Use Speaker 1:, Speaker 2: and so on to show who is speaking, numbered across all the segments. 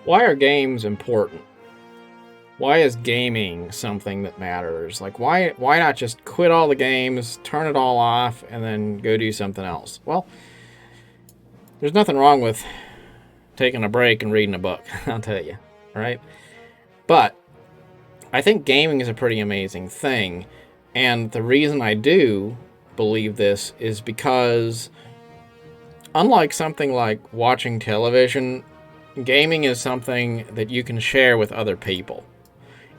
Speaker 1: Why are games important? Why is gaming something that matters? Like, why not just quit all the games, turn it all off, and then go do something else? Well, there's nothing wrong with taking a break and reading a book, I'll tell you, right? But I think gaming is a pretty amazing thing, and the reason I do believe this is because, unlike something like watching television, gaming is something that you can share with other people.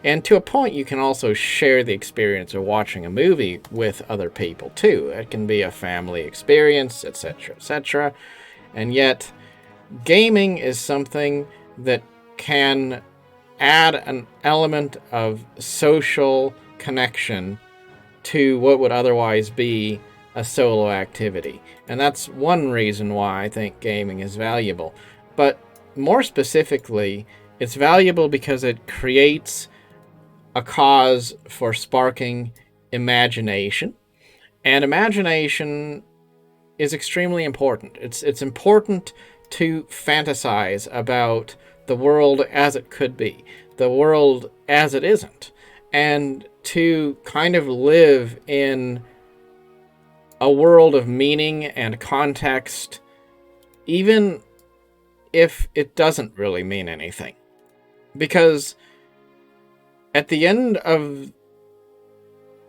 Speaker 1: And to a point, you can also share the experience of watching a movie with other people too. It can be a family experience, etc., etc. And yet, gaming is something that can add an element of social connection to what would otherwise be a solo activity. And that's one reason why I think gaming is valuable. But more specifically, it's valuable because it creates a cause for sparking imagination. And imagination is extremely important. It's important to fantasize about the world as it could be, the world as it isn't, and to kind of live in a world of meaning and context, even if it doesn't really mean anything. Because at the end of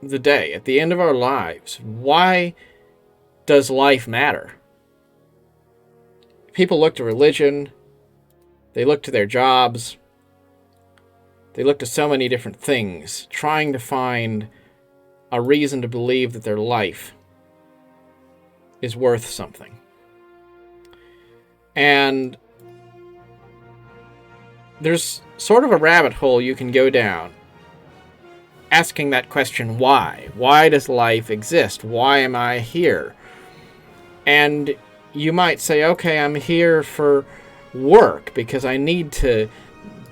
Speaker 1: the day, at the end of our lives, why does life matter? People look to religion, they look to their jobs, they look to so many different things, trying to find a reason to believe that their life is worth something. And there's sort of a rabbit hole you can go down, asking that question, why? Why does life exist? Why am I here? And you might say, okay, I'm here for work because I need to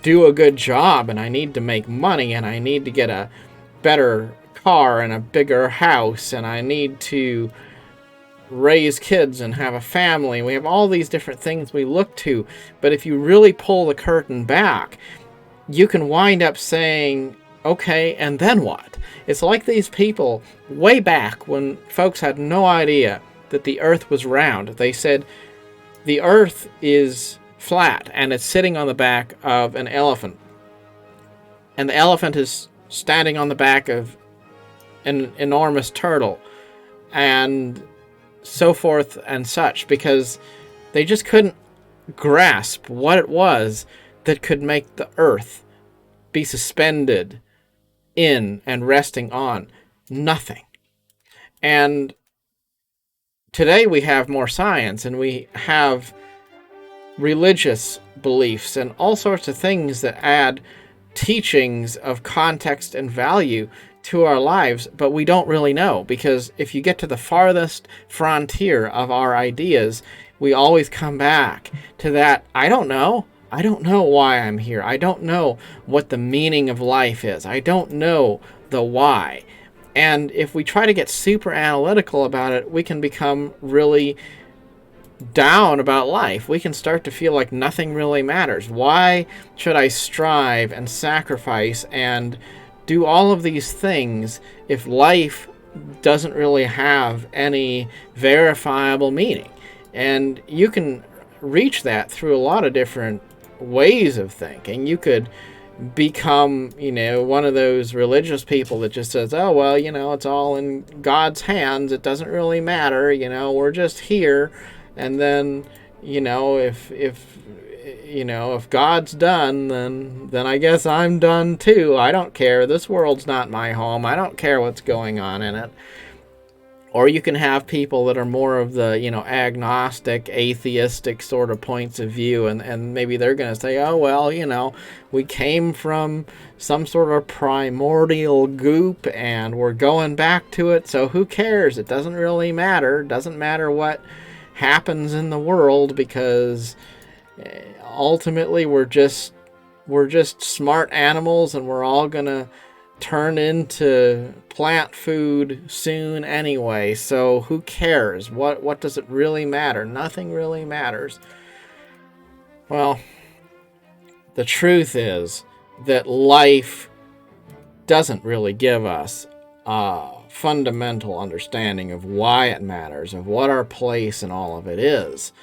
Speaker 1: do a good job and I need to make money and I need to get a better car and a bigger house and I need to raise kids and have a family. We have all these different things we look to. But if you really pull the curtain back, you can wind up saying, okay, and then what? It's like these people way back when folks had no idea that the earth was round. They said the earth is flat and it's sitting on the back of an elephant. And the elephant is standing on the back of an enormous turtle. And so forth and such, because they just couldn't grasp what it was that could make the earth be suspended in and resting on nothing. And today we have more science and we have religious beliefs and all sorts of things that add teachings of context and value to our lives, but we don't really know, because if you get to the farthest frontier of our ideas, we always come back to that, I don't know why I'm here. I don't know what the meaning of life is. I don't know the why. And if we try to get super analytical about it, we can become really down about life. We can start to feel like nothing really matters. Why should I strive and sacrifice and do all of these things if life doesn't really have any verifiable meaning? And you can reach that through a lot of different ways of thinking. You could become, one of those religious people that just says, oh, well, it's all in God's hands. It doesn't really matter. We're just here. And then, if God's done, then I guess I'm done too. I don't care. This world's not my home. I don't care what's going on in it. Or you can have people that are more of the, agnostic, atheistic sort of points of view, and maybe they're going to say, oh, well, we came from some sort of primordial goop and we're going back to it, so who cares? It doesn't really matter. It doesn't matter what happens in the world, because ultimately we're just smart animals and we're all going to turn into plant food soon anyway, so who cares? What does it really matter? Nothing really matters. Well, the truth is that life doesn't really give us a fundamental understanding of why it matters, of what our place in all of it is.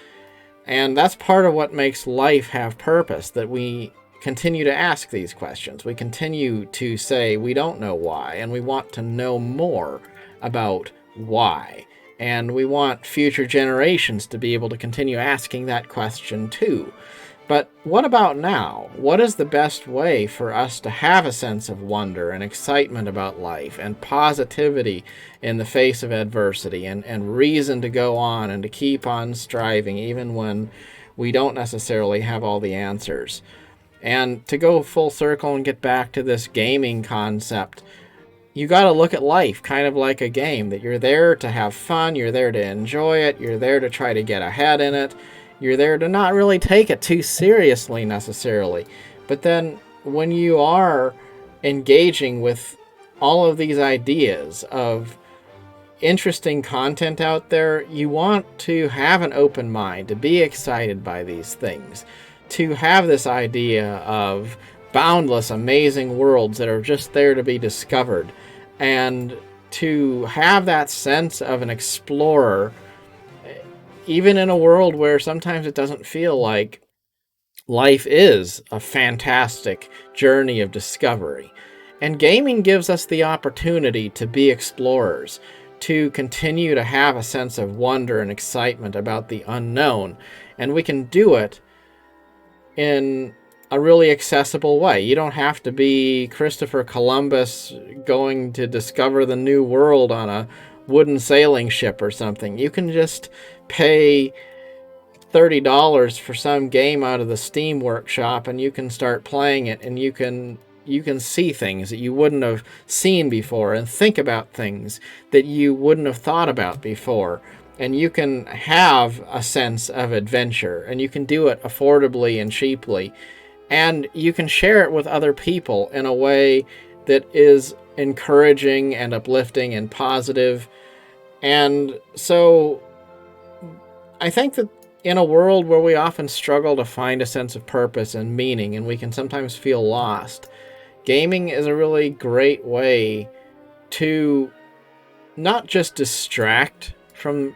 Speaker 1: And that's part of what makes life have purpose, that we continue to ask these questions. We continue to say we don't know why, and we want to know more about why. And we want future generations to be able to continue asking that question too. But what about now? What is the best way for us to have a sense of wonder and excitement about life and positivity in the face of adversity and reason to go on and to keep on striving even when we don't necessarily have all the answers? And to go full circle and get back to this gaming concept, you got to look at life kind of like a game, that you're there to have fun, you're there to enjoy it, you're there to try to get ahead in it. You're there to not really take it too seriously necessarily. But then when you are engaging with all of these ideas of interesting content out there, you want to have an open mind, to be excited by these things, to have this idea of boundless, amazing worlds that are just there to be discovered, and to have that sense of an explorer, even in a world where sometimes it doesn't feel like life is a fantastic journey of discovery. And gaming gives us the opportunity to be explorers, to continue to have a sense of wonder and excitement about the unknown. And we can do it in a really accessible way. You don't have to be Christopher Columbus going to discover the new world on a wooden sailing ship or something. You can just pay $30 for some game out of the Steam workshop, and you can start playing it, and you can see things that you wouldn't have seen before, and think about things that you wouldn't have thought about before. And you can have a sense of adventure, and you can do it affordably and cheaply, and you can share it with other people in a way that is encouraging and uplifting and positive. And so I think that in a world where we often struggle to find a sense of purpose and meaning, and we can sometimes feel lost, gaming is a really great way to not just distract from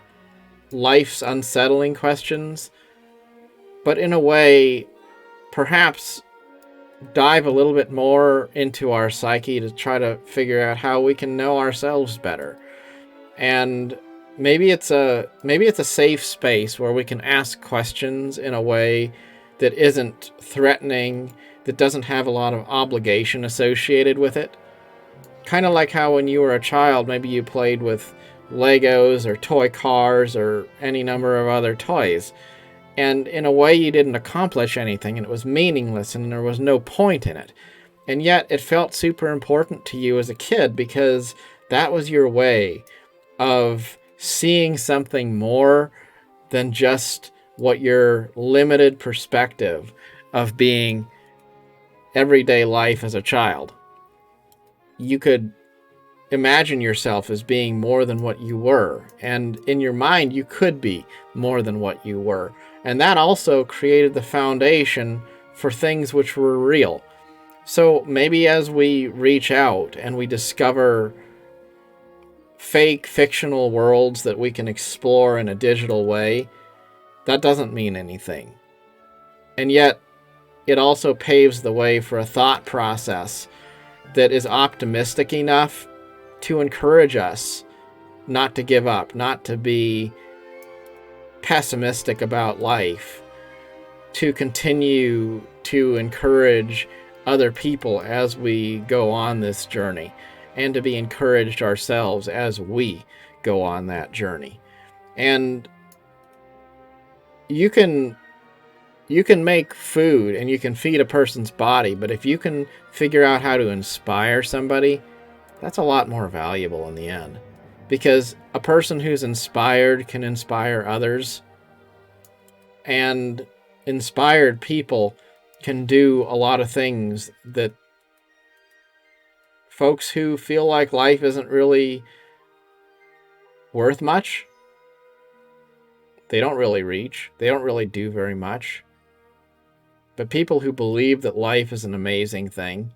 Speaker 1: life's unsettling questions, but in a way perhaps dive a little bit more into our psyche to try to figure out how we can know ourselves better. And maybe it's a safe space where we can ask questions in a way that isn't threatening, that doesn't have a lot of obligation associated with it. Kind of like how when you were a child, maybe you played with Legos or toy cars or any number of other toys. And in a way you didn't accomplish anything, and it was meaningless, and there was no point in it. And yet it felt super important to you as a kid, because that was your way of seeing something more than just what your limited perspective of being everyday life as a child. You could imagine yourself as being more than what you were, and in your mind you could be more than what you were. And that also created the foundation for things which were real. So maybe as we reach out and we discover fake fictional worlds that we can explore in a digital way, that doesn't mean anything. And yet it also paves the way for a thought process that is optimistic enough to encourage us not to give up, not to be pessimistic about life, to continue to encourage other people as we go on this journey, and to be encouraged ourselves as we go on that journey. And you can make food and you can feed a person's body, but if you can figure out how to inspire somebody, that's a lot more valuable in the end. Because a person who's inspired can inspire others, and inspired people can do a lot of things that folks who feel like life isn't really worth much, they don't really reach. They don't really do very much. But people who believe that life is an amazing thing,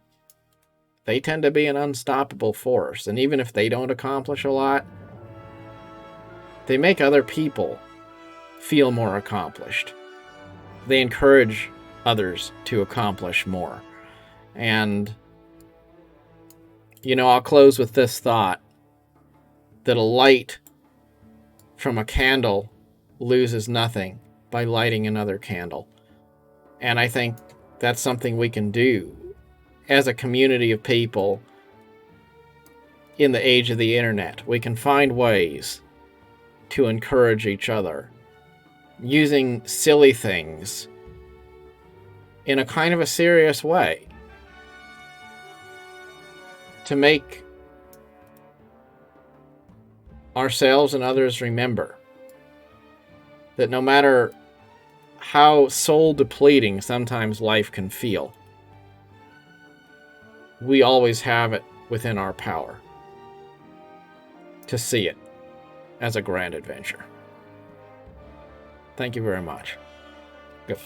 Speaker 1: they tend to be an unstoppable force. And even if they don't accomplish a lot, they make other people feel more accomplished. They encourage others to accomplish more. And, I'll close with this thought, that a light from a candle loses nothing by lighting another candle. And I think that's something we can do as a community of people in the age of the internet. We can find ways to encourage each other using silly things in a kind of a serious way to make ourselves and others remember that no matter how soul depleting sometimes life can feel, we always have it within our power to see it as a grand adventure. Thank you very much. Good.